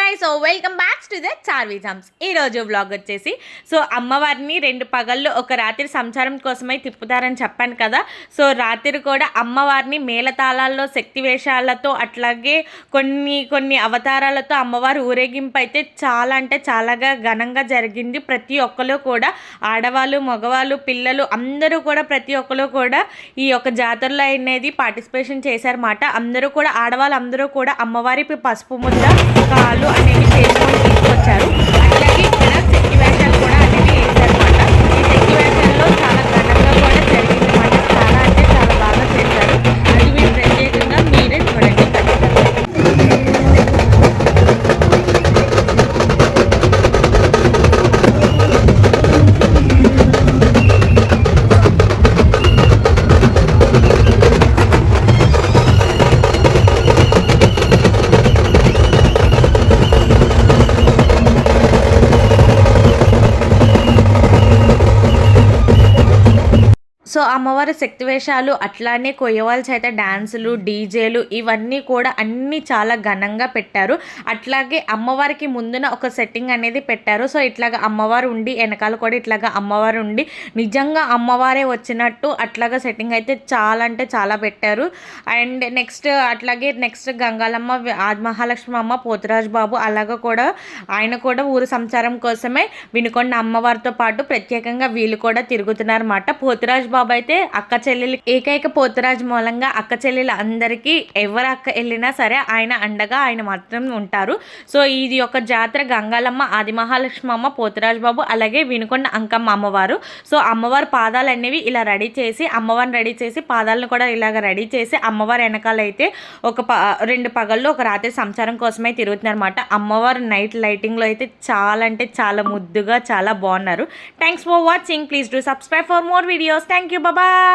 Hi so welcome back to the Charvi thumbs. ఈరోజు vlog వచ్చేసి అమ్మవారిని 2 పగళ్ళు ఒక రాత్రి సంచారం కోసమై తిప్పుతారని చెప్పాను కదా. సో రాత్రి కూడా అమ్మవారిని మేళతాళాల్లో శక్తి వేషాలతో అట్లాగే కొన్ని అవతారాలతో అమ్మవారి ఊరేగింపు అయితే చాలా అంటే చాలాగా ఘనంగా జరిగింది. ప్రతి ఒక్కరు కూడా ఆడవాళ్ళు మగవాళ్ళు పిల్లలు అందరూ కూడా ప్రతి ఒక్కరు కూడా ఈ యొక్క జాతరలో అనేది పార్టిసిపేషన్ చేశారన్నమాట. అందరూ కూడా ఆడవాళ్ళు అందరూ కూడా అమ్మవారి పసుపు ముద్ద కాళ్ళు అనేవి చేసుకొని తీసుకొచ్చారు. అట్లాగే ఇక్కడ శక్తి వేషాలు కూడా అనేవి వేశారన్నమాట. ఈ శక్తి వేషాల్లో చాలా ఘనంగా కూడా జరిగిందన్నమాట. చాలా అంటే చాలా బాగా చేశారు. అది మీరు ప్రత్యేకంగా మీరే చూడండి. సో అమ్మవారి శక్తి వేషాలు అట్లానే కొయ్యవాళ్ళ చేత డ్యాన్సులు డీజేలు ఇవన్నీ కూడా అన్నీ చాలా ఘనంగా పెట్టారు. అట్లాగే అమ్మవారికి ముందున ఒక సెట్టింగ్ అనేది పెట్టారు. సో ఇట్లాగా అమ్మవారు ఉండి వెనకాల కూడా ఇట్లాగా అమ్మవారు ఉండి నిజంగా అమ్మవారే వచ్చినట్టు అట్లాగా సెట్టింగ్ అయితే చాలా అంటే చాలా పెట్టారు. అండ్ నెక్స్ట్ గంగాలమ్మ ఆదిమహాలక్ష్మి అమ్మ పోతురాజు బాబు అలాగా కూడా ఆయన కూడా ఊరు సంచారం కోసమే వినుకొండ అమ్మవారితో పాటు ప్రత్యేకంగా వీళ్ళు కూడా తిరుగుతున్నారు అన్నమాట. పోతురాజు బాబు అయితే అక్క చెల్లెలు ఏకైక పోతురాజు మూలంగా అక్క చెల్లెలు అందరికీ ఎవరు అక్క వెళ్ళినా సరే ఆయన అండగా ఆయన మాత్రం ఉంటారు. సో ఇది ఒక జాతర గంగాలమ్మ ఆదిమహాలక్ష్మి అమ్మ పోతురాజు బాబు అలాగే వినుకొండ అంకమ్మ అమ్మవారు. సో అమ్మవారి పాదాలు అనేవి ఇలా రెడీ చేసి అమ్మవారిని రెడీ చేసి పాదాలను కూడా ఇలాగ రెడీ చేసి అమ్మవారి వెనకాల అయితే 2 పగళ్ళు ఒక రాత్రి సంచారం కోసమే తిరుగుతున్నారు అనమాట. అమ్మవారు నైట్ లైటింగ్లో అయితే చాలా అంటే చాలా ముద్దుగా చాలా బాగున్నారు. Thanks for watching. Please do subscribe for more videos. Thank you. Bye-bye.